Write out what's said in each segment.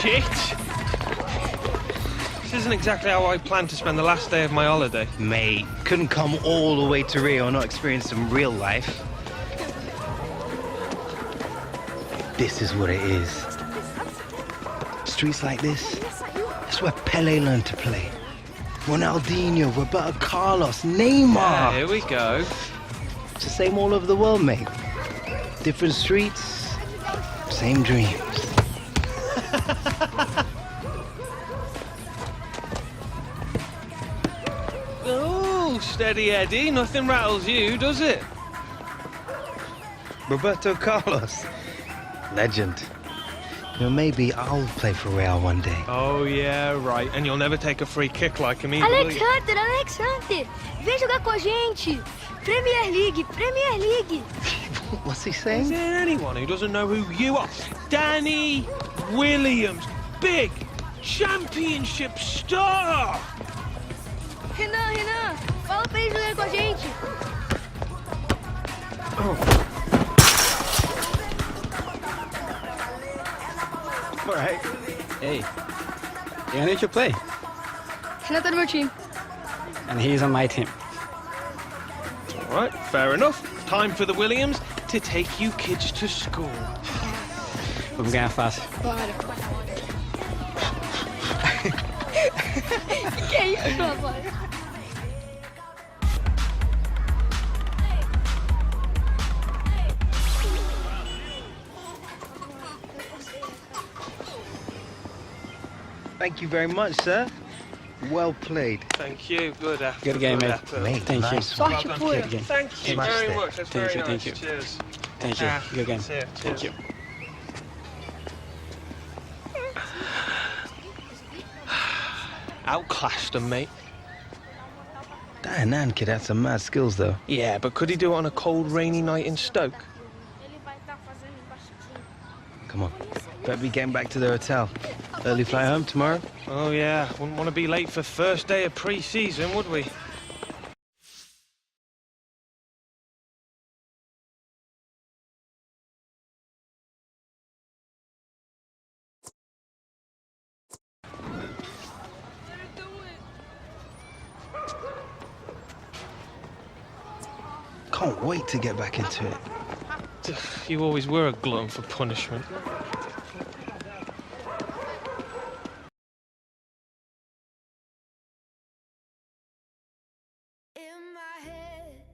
shit! This isn't exactly how I planned to spend the last day of my holiday. Mate, couldn't come all the way to Rio and not experience some real life. This is what it is. Streets like this, that's where Pele learned to play. Ronaldinho, Roberto Carlos, Neymar. Yeah, here we go. It's the same all over the world, mate. Different streets, same dreams. Oh, steady Eddie, nothing rattles you, does it? Roberto Carlos, legend. You know, maybe I'll play for Real one day. Oh, yeah, right. And you'll never take a free kick like him either, will you? Alexander, vem jogar com a gente. Premier League, Premier League. What's he Is saying? there anyone who doesn't know who you are? Danny Williams, big championship star! Renan, fala pra ele jogar com a gente. All right. Hey, Yannick should play. Renan tá no meu time. And he's on my team. All right, fair enough. Time for the Williams to take you kids to school. Vamos ganhar fácil. Bora. Que é isso, rapaz? Thank you very much, sir. Well played. Thank you. Good effort. Good game, mate. effort. Mate, Thank you. nice one. Sorte Well done. pura. Good game. Thank you Smashed very it. much. That's Thank very you, nice. thank you. Cheers. Thank you. Good game. See ya. Thank Cheers. you. Outclassed him, mate. That Nan kid had some mad skills, though. Yeah, but could he do it on a cold, rainy night in Stoke? Come on. Better be getting back to the hotel. Early flight home tomorrow? Oh, yeah. Wouldn't want to be late for first day of pre-season, would we? Can't wait to get back into it. You always were a glutton for punishment. In my head.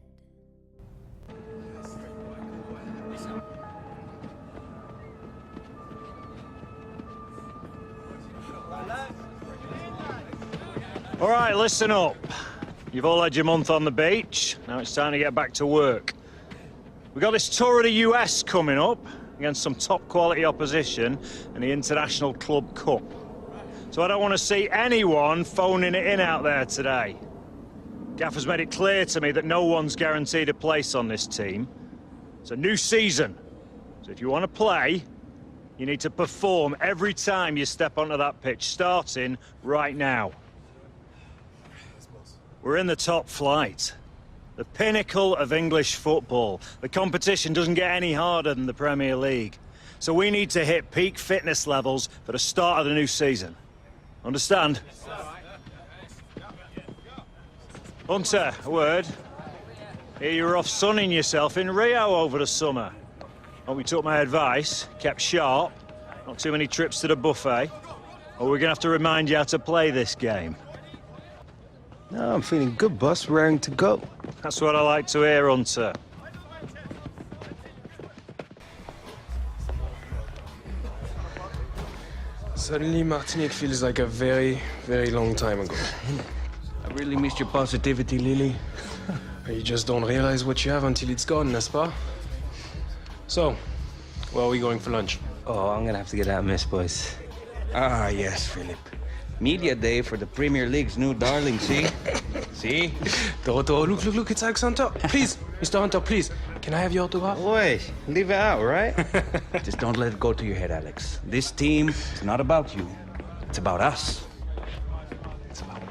All right, listen up. You've all had your month on the beach. Now it's time to get back to work. We've got this tour of the US coming up against some top quality opposition in the International Club Cup. So I don't want to see anyone phoning it in out there today. Gaffer's made it clear to me that no one's guaranteed a place on this team. It's a new season. So if you want to play, you need to perform every time you step onto that pitch, starting right now. We're in the top flight. The pinnacle of English football. The competition doesn't get any harder than the Premier League. So we need to hit peak fitness levels for the start of the new season. Understand? Hunter, a word. Here you were off sunning yourself in Rio over the summer. Hope you took my advice, kept sharp, not too many trips to the buffet, or we're gonna have to remind you how to play this game. No, I'm feeling good, boss. Raring to go. That's what I like to hear, Hunter. Suddenly, Martinique feels like a very, very long time ago. I really missed your positivity, Lily. You just don't realize what you have until it's gone, n'est-ce pas? So, where are we going for lunch? Oh, I'm gonna have to get out of Miss, boys. Ah, yes, Philip. Media day for the Premier League's new darling, see? See? Doroto, look, it's Alexander. Please, Mr. Hunter, please. Can I have your autograph? Boy, leave it out, right? Just don't let it go to your head, Alex. This team is not about you. It's about us. It's about...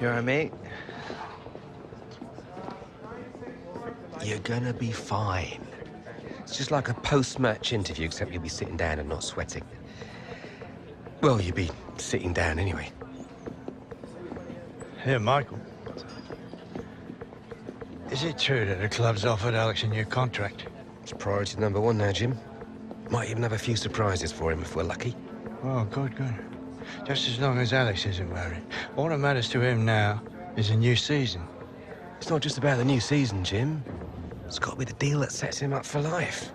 You alright, mate? You're gonna be fine. It's just like a post-match interview, except you'll be sitting down and not sweating. Well, you'll be sitting down anyway. Here, Michael. Is it true that the club's offered Alex a new contract? It's priority number one now, Jim. Might even have a few surprises for him if we're lucky. Oh, good, good. Just as long as Alex isn't worried. All that matters to him now is a new season. It's not just about the new season, Jim. It's got to be the deal that sets him up for life.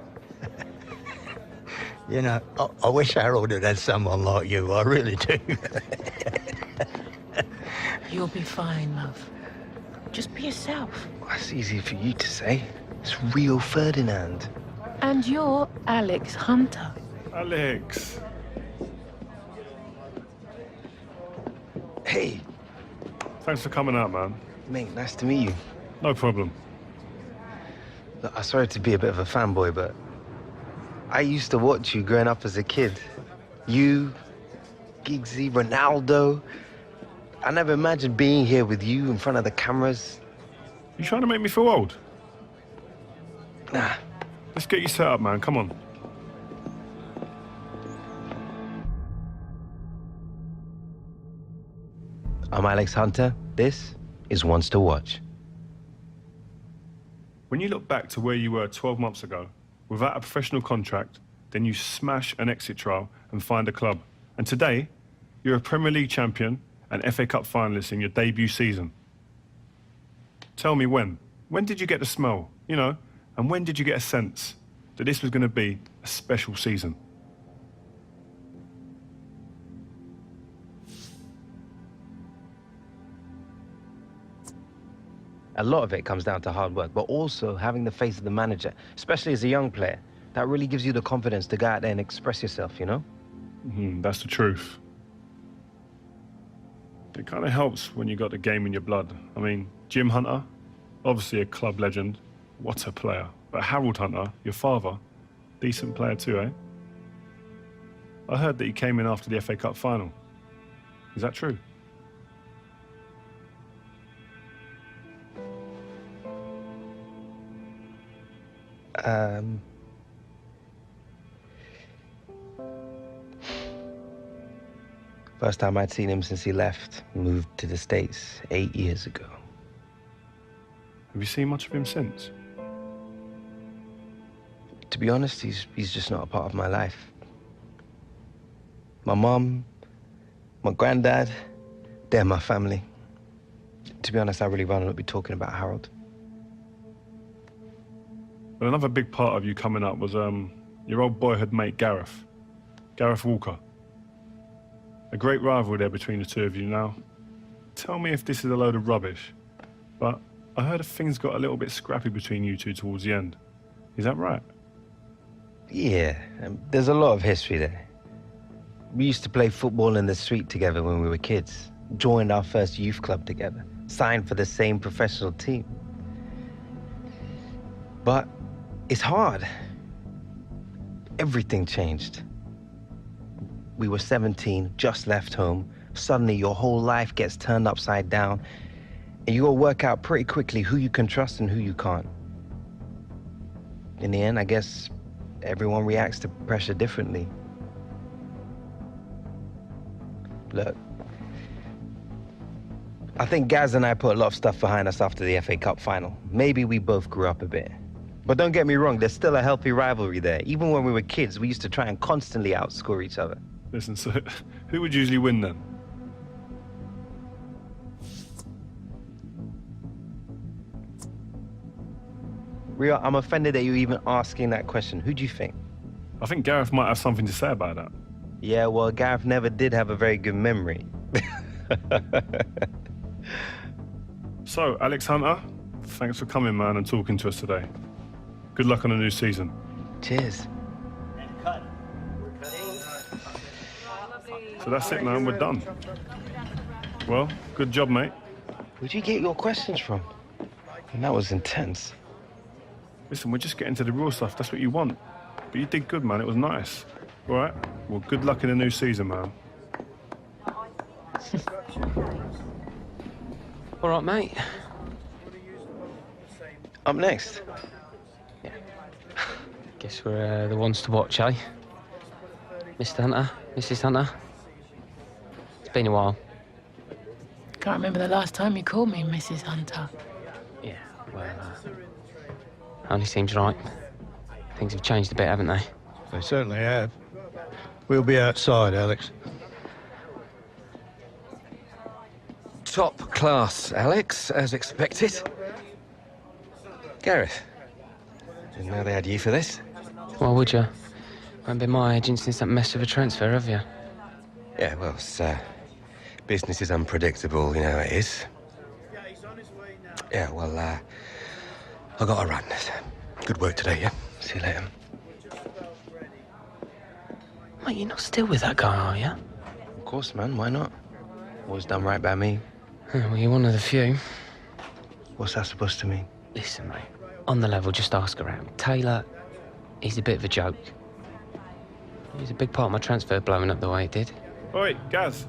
You know, I wish Harold had someone like you. I really do. You'll be fine, love. Just be yourself. That's easy for you to say. It's Rio Ferdinand. And you're Alex Hunter. Alex. Hey, Thanks for coming out, man. mate, nice to meet you. No problem. Look, I'm sorry to be a bit of a fanboy, but I used to watch you growing up as a kid. You, Giggsy, Ronaldo. I never imagined being here with you in front of the cameras. You trying to make me feel old? Nah. Let's get you set up, man. Come on. I'm Alex Hunter. This is Ones to Watch. When you look back to where you were 12 months ago, without a professional contract, then you smash an exit trial and find a club. And today, you're a Premier League champion and FA Cup finalist in your debut season. Tell me when. When did you get the smell, you know? And when did you get a sense that this was going to be a special season? A lot of it comes down to hard work, but also having the face of the manager, especially as a young player. That really gives you the confidence to go out there and express yourself, you know? That's the truth. It kind of helps when you got the game in your blood. I mean, Jim Hunter, obviously a club legend. What a player. But Harold Hunter, your father, decent player too, eh? I heard that he came in after the FA Cup final. Is that true? First time I'd seen him since he left, moved to the States 8 years ago. Have you seen much of him since? To be honest, he's just not a part of my life. My mom, my granddad, they're my family. To be honest, I really rather not be talking about Harold. But another big part of you coming up was your old boyhood mate, Gareth Walker. A great rivalry there between the two of you now. Tell me if this is a load of rubbish, but I heard things got a little bit scrappy between you two towards the end. Is that right? Yeah, there's a lot of history there. We used to play football in the street together when we were kids, joined our first youth club together, signed for the same professional team. But it's hard. Everything changed. We were 17, just left home. Suddenly your whole life gets turned upside down, and you gotta work out pretty quickly who you can trust and who you can't. In the end, I guess everyone reacts to pressure differently. Look, I think Gaz and I put a lot of stuff behind us after the FA Cup final. Maybe we both grew up a bit. But don't get me wrong, there's still a healthy rivalry there. Even when we were kids, we used to try and constantly outscore each other. Listen, so who would usually win then? Rio, I'm offended that you're even asking that question. Who do you think? I think Gareth might have something to say about that. Yeah, well, Gareth never did have a very good memory. So, Alex Hunter, thanks for coming, man, and talking to us today. Good luck on the new season. Cheers. So that's it, man. We're done. Well, good job, mate. Where'd you get your questions from? And that was intense. Listen, we're just getting to the real stuff. That's what you want. But you did good, man. It was nice. All right? Well, good luck in the new season, man. All right, mate. Up next. Guess we're the ones to watch, eh? Mr. Hunter, Mrs. Hunter. It's been a while. Can't remember the last time you called me Mrs. Hunter. Yeah, well, only seems right. Things have changed a bit, haven't they? They certainly have. We'll be outside, Alex. Top class, Alex, as expected. Gareth, didn't know they had you for this. Why would you? Won't be my agent since that mess of a transfer, have you? Yeah, well, it's, business is unpredictable, you know how it is. Yeah, well, I gotta run. Good work today, yeah? See you later. Mate, you're not still with that guy, are you? Of course, man. Why not? Always done right by me. Well, you're one of the few. What's that supposed to mean? Listen, mate, on the level, just ask around. Taylor, he's a bit of a joke. He's a big part of my transfer blowing up the way it did. Oi, Gaz,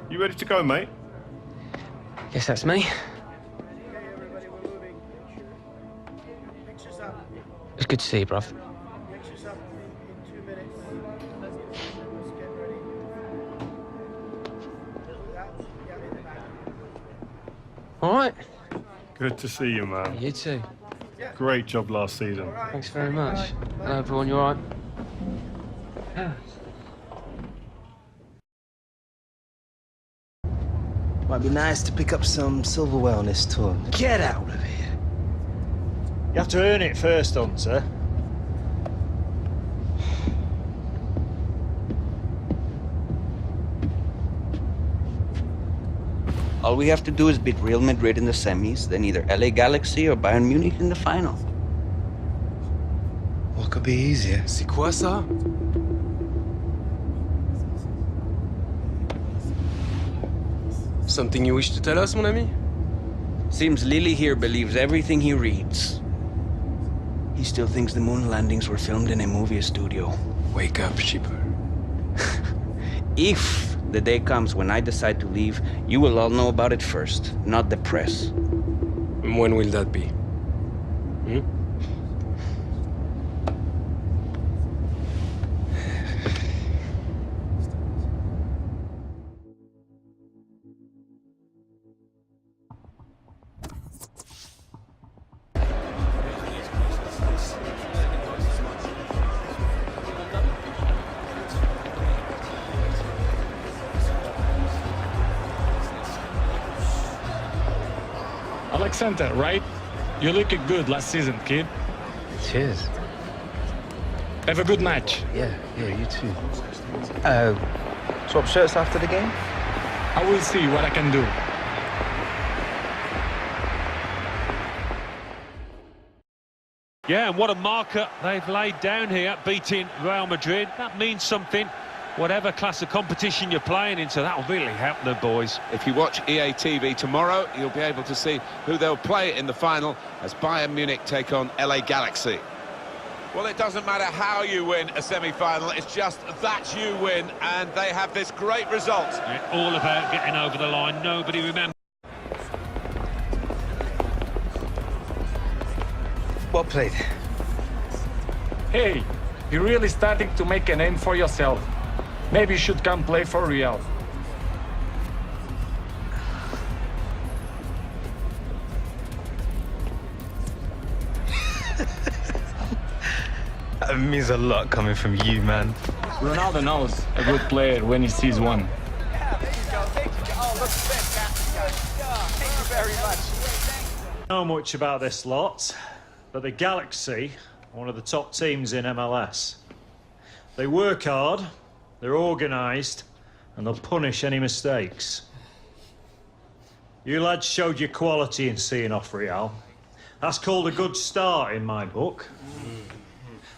you ready to go, mate? Guess that's me. It's good to see you, bruv. All right. Good to see you, man. You too. Great job last season. Thanks very much. Hello, everyone. You all right? Might be nice to pick up some silverware on this tour. Get out of here. You have to earn it first, Hunter. All we have to do is beat Real Madrid in the semis, then either LA Galaxy or Bayern Munich in the final. What could be easier? C'est quoi ça? Something you wish to tell us, mon ami? Seems Lily here believes everything he reads. He still thinks the moon landings were filmed in a movie studio. Wake up, sheeper. If the day comes when I decide to leave, you will all know about it first, not the press. When will that be? Alexander, right? You looked good last season, kid. Cheers. Have a good match. Yeah, you too. Swap shirts after the game? I will see what I can do. Yeah, and what a marker they've laid down here, beating Real Madrid. That means something. Whatever class of competition you're playing into, that'll really help the boys. If you watch EA TV tomorrow, you'll be able to see who they'll play in the final as Bayern Munich take on LA Galaxy. Well, it doesn't matter how you win a semi-final, it's just that you win, and they have this great result. It's all about getting over the line. Nobody remembers. Well played. Hey, you're really starting to make a name for yourself. Maybe you should come play for Real. That means a lot coming from you, man. Ronaldo knows a good player when he sees one. I don't know much about this lot, but the Galaxy are one of the top teams in MLS. They work hard, they're organised, and they'll punish any mistakes. You lads showed your quality in seeing off Real. That's called a good start in my book.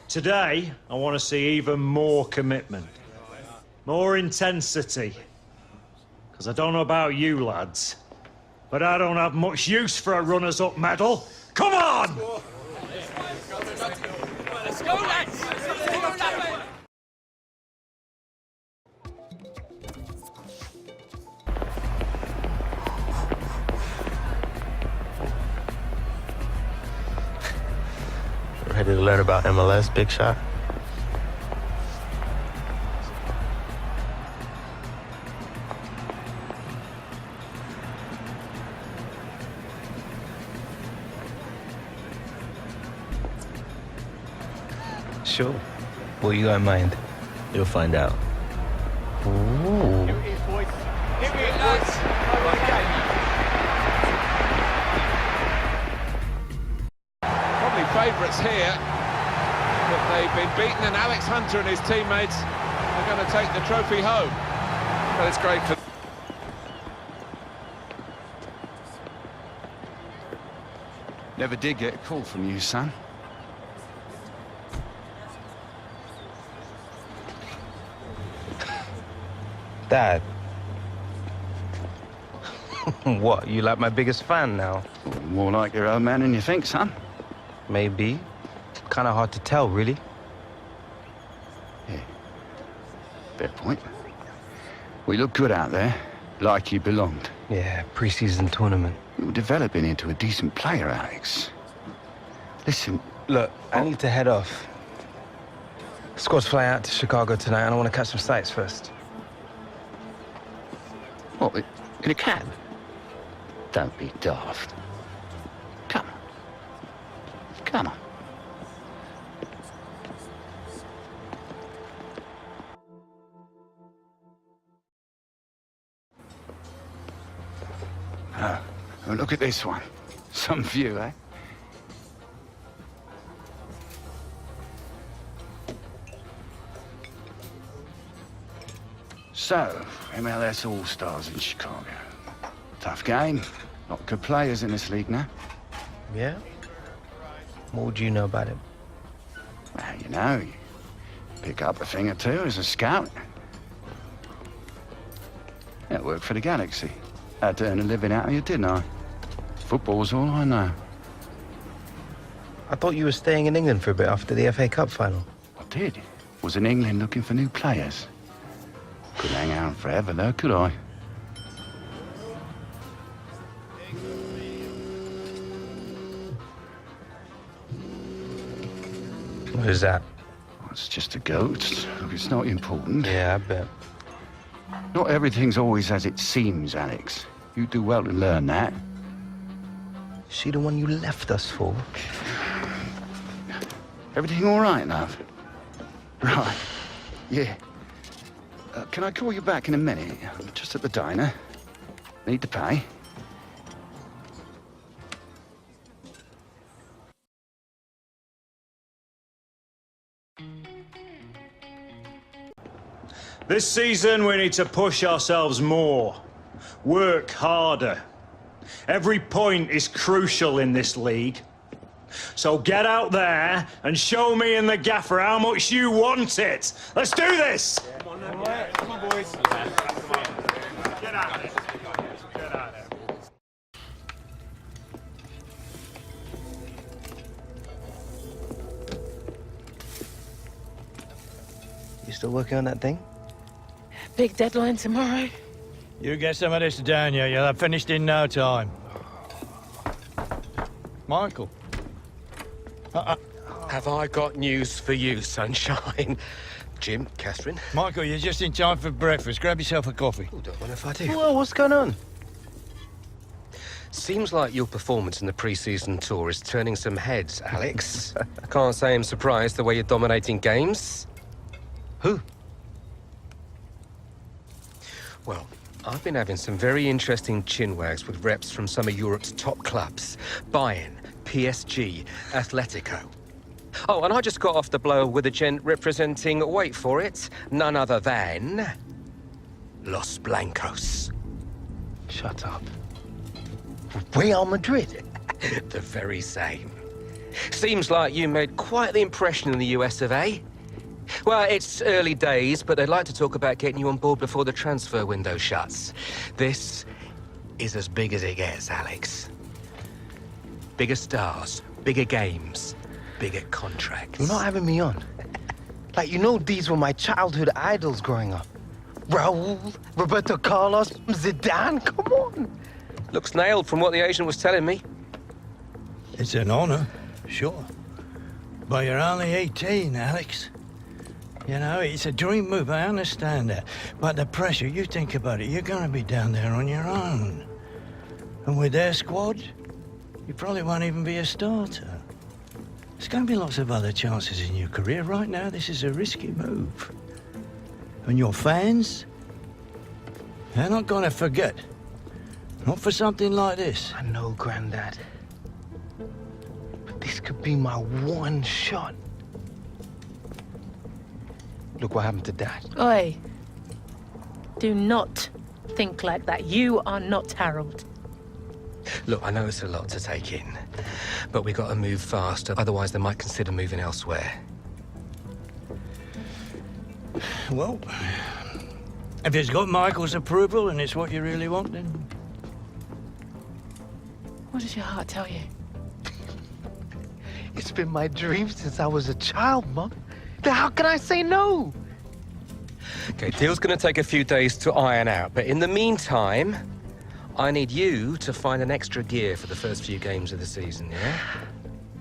Today, I want to see even more commitment, more intensity. Because I don't know about you lads, but I don't have much use for a runners-up medal. Come on! Let's go, lads! Ready to learn about MLS, big shot? Sure. What you got in mind? You'll find out. Ooh. Probably favourites here, but they've been beaten, and Alex Hunter and his teammates are going to take the trophy home. But it's great for... Never did get a call from you, son. Dad. What, you like my biggest fan now? More like your own man than you think, son. Maybe. Kind of hard to tell, really. Yeah. Fair point. We look good out there, like you belonged. Yeah, pre-season tournament. You were developing into a decent player, Alex. Listen... Look, I need to head off. Squad's flying out to Chicago tonight, and I want to catch some sights first. What, in a cab? Don't be daft. Come on. Come on. Oh, look at this one. Some view, eh? So, MLS All-Stars in Chicago. Tough game. Lot of good players in this league now. Yeah? What would you know about it? Well, you know, you pick up a thing or two as a scout. Yeah, I worked for the Galaxy. Had to earn a living out of you, didn't I? Football's all I know. I thought you were staying in England for a bit after the FA Cup final. I did. Was in England looking for new players. Couldn't hang out forever, though, could I? What is that? It's just a goat. Look, it's not important. Yeah, I bet. Not everything's always as it seems, Alex. You do well to learn that. She the one you left us for? Everything all right, love? Right. Yeah. Can I call you back in a minute? I'm just at the diner. Need to pay. This season, we need to push ourselves more. Work harder. Every point is crucial in this league. So get out there and show me and the gaffer how much you want it. Let's do this! Come on, boys. Get out of there. Get out of there. You still working on that thing? Big deadline tomorrow. You get some of this down, you'll have finished in no time. Michael. Have I got news for you, sunshine? Jim, Catherine? Michael, you're just in time for breakfast. Grab yourself a coffee. Oh, don't mind if I do. Whoa, what's going on? Seems like your performance in the pre-season tour is turning some heads, Alex. Can't say I'm surprised the way you're dominating games. Who? Well, I've been having some very interesting chinwags with reps from some of Europe's top clubs. Bayern, PSG, Atletico. Oh, and I just got off the blow with a gent representing, wait for it, none other than... Los Blancos. Shut up. Real Madrid? The very same. Seems like you made quite the impression in the US of A. Well, it's early days, but they'd like to talk about getting you on board before the transfer window shuts. This is as big as it gets, Alex. Bigger stars, bigger games, bigger contracts. You're not having me on. Like, you know, these were my childhood idols growing up. Raul, Roberto Carlos, Zidane, come on. Looks nailed from what the agent was telling me. It's an honor, sure. Well, you're only 18, Alex. You know, it's a dream move, I understand that. But the pressure, you think about it, you're gonna be down there on your own. And with their squad, you probably won't even be a starter. There's gonna be lots of other chances in your career. Right now, this is a risky move. And your fans, they're not gonna forget. Not for something like this. I know, Grandad. But this could be my one shot. Look what happened to Dad. Oi. Do not think like that. You are not Harold. Look, I know it's a lot to take in, but we got to move faster. Otherwise, they might consider moving elsewhere. Well, if it's got Michael's approval and it's what you really want, then... What does your heart tell you? It's been my dream since I was a child, Mum. How can I say no? Okay, deal's gonna take a few days to iron out, but in the meantime, I need you to find an extra gear for the first few games of the season, yeah?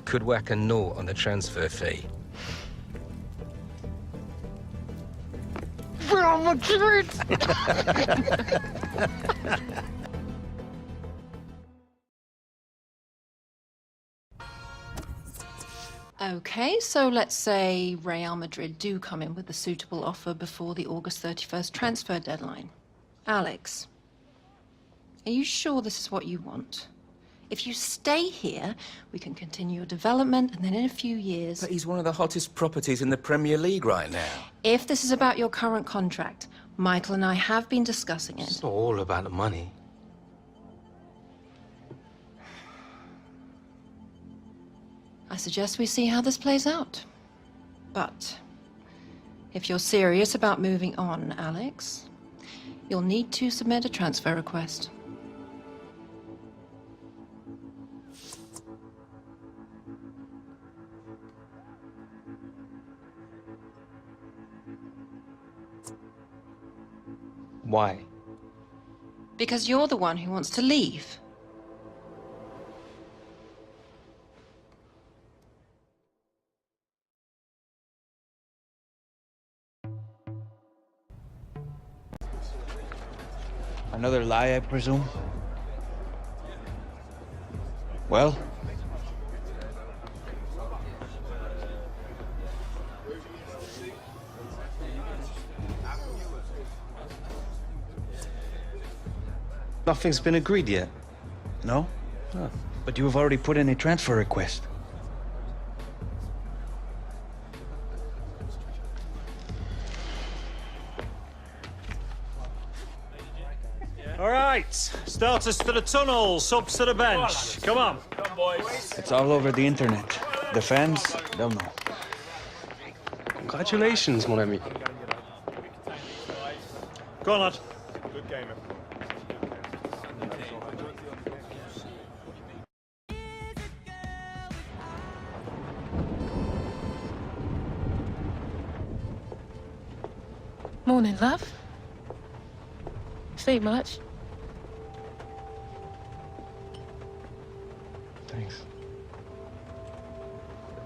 Could whack a naught on the transfer fee. Real Madrid! Okay, so let's say Real Madrid do come in with a suitable offer before the August 31st transfer deadline. Alex, are you sure this is what you want? If you stay here, we can continue your development, and then in a few years... But he's one of the hottest properties in the Premier League right now. If this is about your current contract, Michael and I have been discussing it. It's not all about the money. I suggest we see how this plays out. But if you're serious about moving on, Alex, you'll need to submit a transfer request. Why? Because you're the one who wants to leave. Another lie, I presume? Well? Nothing's been agreed yet. No? Oh. But you have already put in a transfer request. All right, starters to the tunnel, subs to the bench. Come on. Come, boys. It's all over the internet. The fans, they'll know. Congratulations, mon ami. Go on, lad. Good game. Morning, love. Sleep much? Thanks.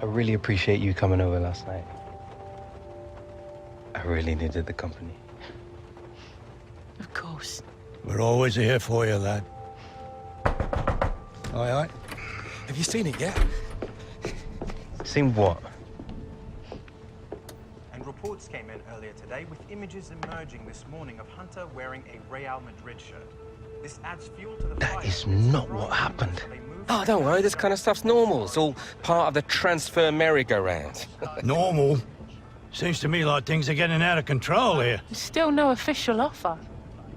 I really appreciate you coming over last night. I really needed the company. Of course. We're always here for you, lad. Aye, aye. Have you seen it yet? Seen what? And reports came in earlier today with images emerging this morning of Hunter wearing a Real Madrid shirt. This adds fuel to the fire. That is not what happened. Oh, don't worry, this kind of stuff's normal. It's all part of the transfer merry-go-round. Normal? Seems to me like things are getting out of control here. There's still no official offer.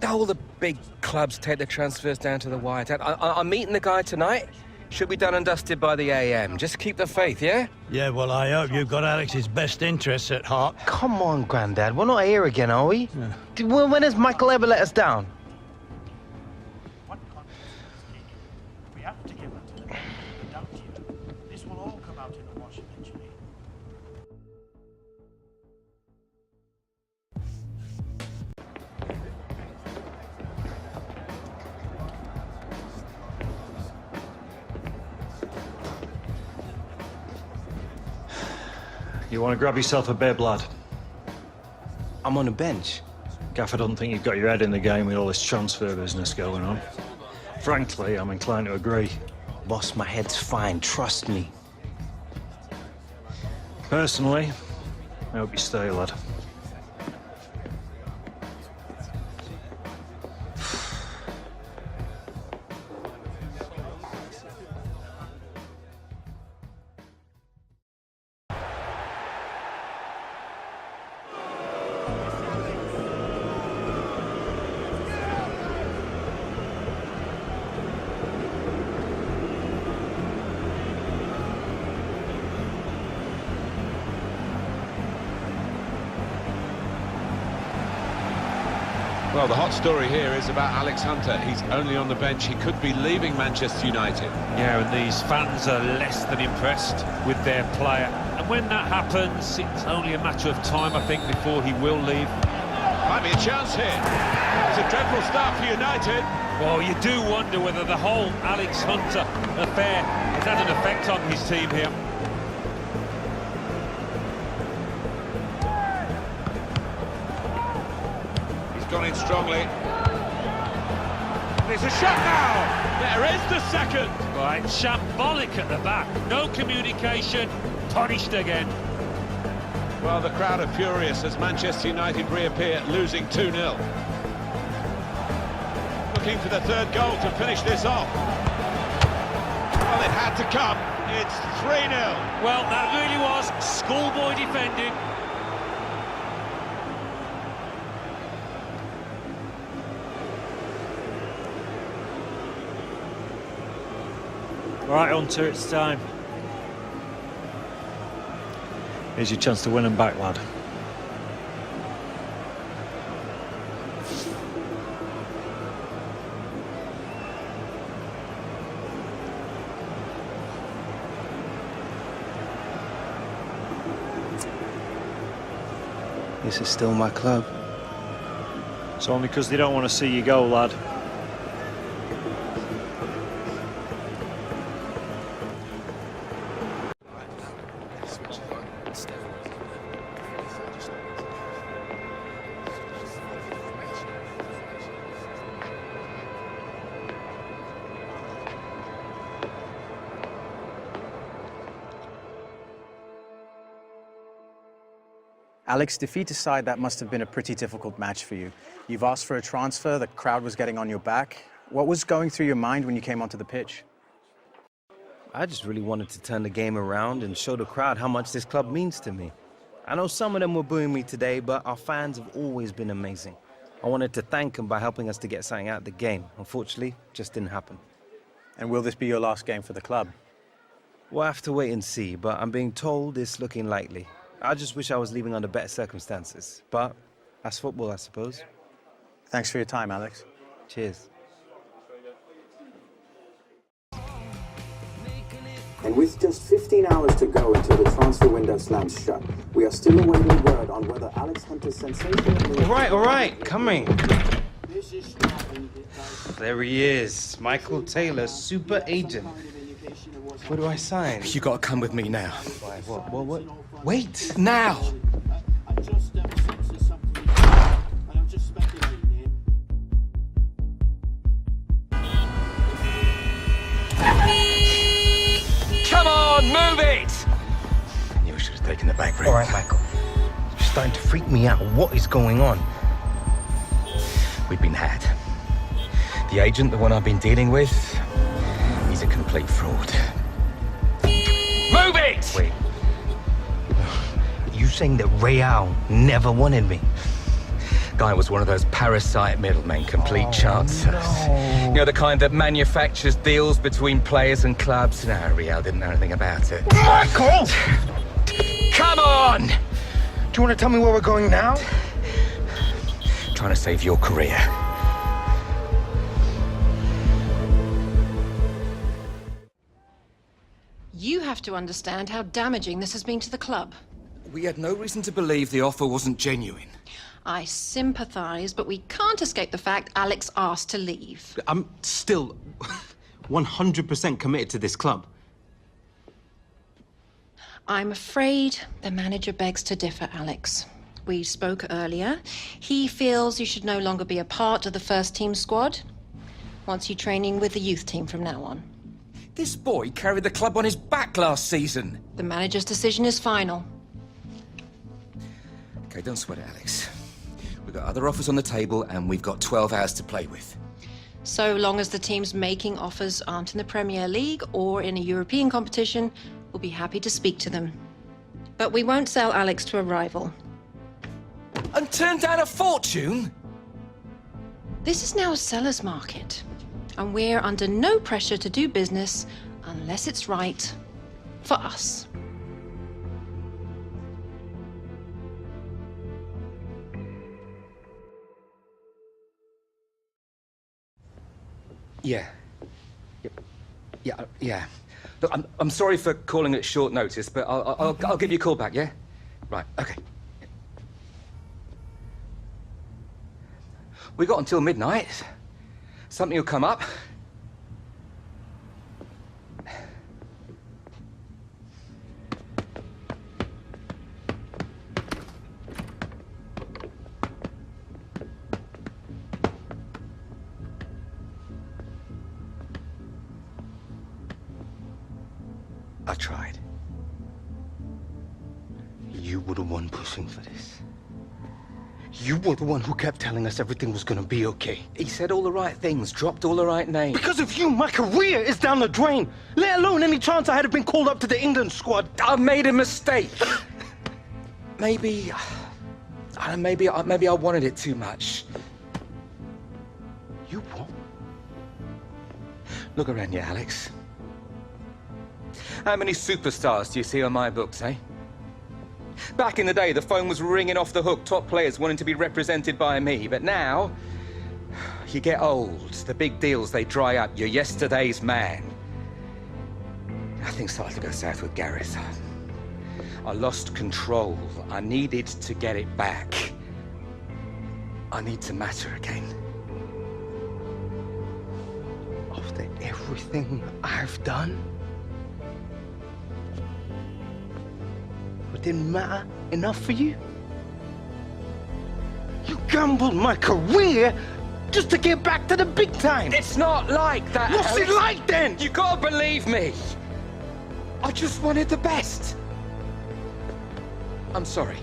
All the big clubs take the transfers down to the wire. Dad, I'm meeting the guy tonight. Should be done and dusted by the AM. Just keep the faith, yeah? Yeah, well, I hope you've got Alex's best interests at heart. Come on, Grandad. We're not here again, are we? Yeah. When has Michael ever let us down? We have to give it to them. Without you, this will all come out in the wash eventually. You want to grab yourself a bib, lad? I'm on a bench. Gaffer doesn't think you've got your head in the game with all this transfer business going on. Frankly, I'm inclined to agree. Boss, my head's fine, trust me. Personally, I hope you stay, lad. Well, the hot story here is about Alex Hunter. He's only on the bench. He could be leaving Manchester United. Yeah, and these fans are less than impressed with their player. And when that happens, it's only a matter of time, I think, before he will leave. Might be a chance here. It's a dreadful start for United. Well, you do wonder whether the whole Alex Hunter affair has had an effect on his team here. Gone in strongly. There's a shot now! There is the second! Right, shambolic at the back. No communication, punished again. Well, the crowd are furious as Manchester United reappear, losing 2-0. Looking for the third goal to finish this off. Well, it had to come. It's 3-0. Well, that really was schoolboy defending. All right, Hunter, it's time. Here's your chance to win them back, lad. This is still my club. It's only because they don't want to see you go, lad. Alex, defeat aside, that must have been a pretty difficult match for you. You've asked for a transfer, the crowd was getting on your back. What was going through your mind when you came onto the pitch? I just really wanted to turn the game around and show the crowd how much this club means to me. I know some of them were booing me today, but our fans have always been amazing. I wanted to thank them by helping us to get something out of the game. Unfortunately, just didn't happen. And will this be your last game for the club? We'll have to wait and see, but I'm being told it's looking likely. I just wish I was leaving under better circumstances, but that's football, I suppose. Thanks for your time, Alex. Cheers. And with just 15 hours to go until the transfer window slams shut, we are still awaiting word on whether Alex Hunter's sensational... All right, coming. There he is, Michael Taylor, super agent. What do I sign? You gotta come with me now. Why, what? Wait! Now! Come on, move it! You should have taken the back route. All right, Michael. You're starting to freak me out. What is going on? We've been had. The agent, the one I've been dealing with, he's a complete fraud. Move it! Wait. You saying that Real never wanted me? Guy was one of those parasite middlemen, complete chancers. No. You know, the kind that manufactures deals between players and clubs. No, Real didn't know anything about it. Michael! Come on! Do you want to tell me where we're going now? Trying to save your career. You have to understand how damaging this has been to the club. We had no reason to believe the offer wasn't genuine. I sympathise, but we can't escape the fact Alex asked to leave. I'm still 100% committed to this club. I'm afraid the manager begs to differ, Alex. We spoke earlier. He feels you should no longer be a part of the first team squad. Wants you training with the youth team from now on. This boy carried the club on his back last season. The manager's decision is final. Okay, don't sweat it, Alex. We've got other offers on the table, and we've got 12 hours to play with. So long as the teams making offers aren't in the Premier League or in a European competition, we'll be happy to speak to them. But we won't sell Alex to a rival. And turn down a fortune? This is now a seller's market, and we're under no pressure to do business unless it's right for us. Yeah. Look, I'm sorry for calling at short notice, but I'll give you a call back, yeah? Right, okay. We got until midnight. Something will come up. I tried. You were the one pushing for this. You were the one who kept telling us everything was gonna be okay. He said all the right things, dropped all the right names. Because of you, my career is down the drain. Let alone any chance I had been called up to the England squad. I made a mistake. Maybe I wanted it too much. You what? Look around you, Alex. How many superstars do you see on my books, eh? Back in the day, the phone was ringing off the hook, top players wanting to be represented by me. But now, you get old, the big deals, they dry up. You're yesterday's man. Things started to go south with Gareth. I lost control. I needed to get it back. I need to matter again. After everything I've done? It didn't matter enough for you? You gambled my career just to get back to the big time. It's not like that, What's Alex. it like then? You gotta believe me. I just wanted the best. I'm sorry.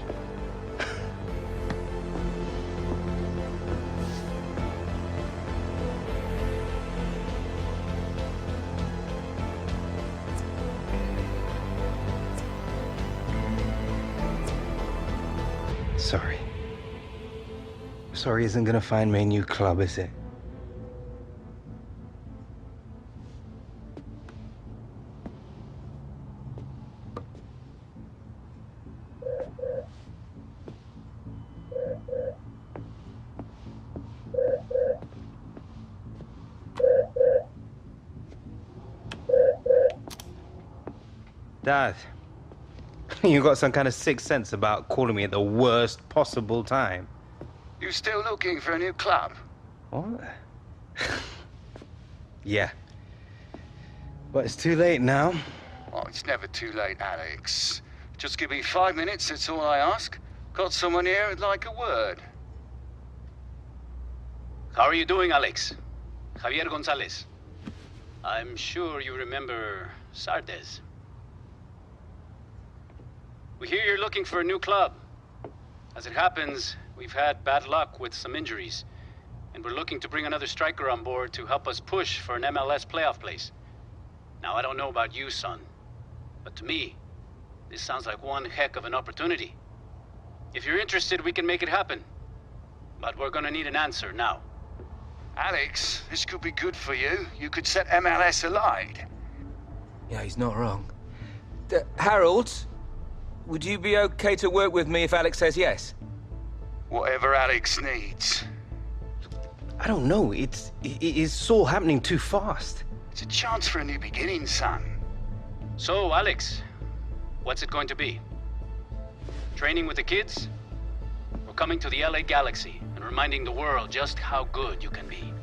Sorry. Sorry isn't gonna find me a new club, is it? Dad, you got some kind of sixth sense about calling me at the worst possible time. You still looking for a new club? What? Yeah. But it's too late now. Oh, it's never too late, Alex. Just give me 5 minutes, that's all I ask. Got someone here who'd like a word. How are you doing, Alex? Javier Gonzalez. I'm sure you remember Sardes. We hear you're looking for a new club. As it happens, we've had bad luck with some injuries, and we're looking to bring another striker on board to help us push for an MLS playoff place. Now, I don't know about you, son, but to me, this sounds like one heck of an opportunity. If you're interested, we can make it happen. But we're gonna need an answer now. Alex, this could be good for you. You could set MLS alight. Yeah, he's not wrong. Harold, would you be okay to work with me if Alex says yes? Whatever Alex needs. I don't know. It's all happening too fast. It's a chance for a new beginning, son. So, Alex, what's it going to be? Training with the kids? Or coming to the LA Galaxy and reminding the world just how good you can be?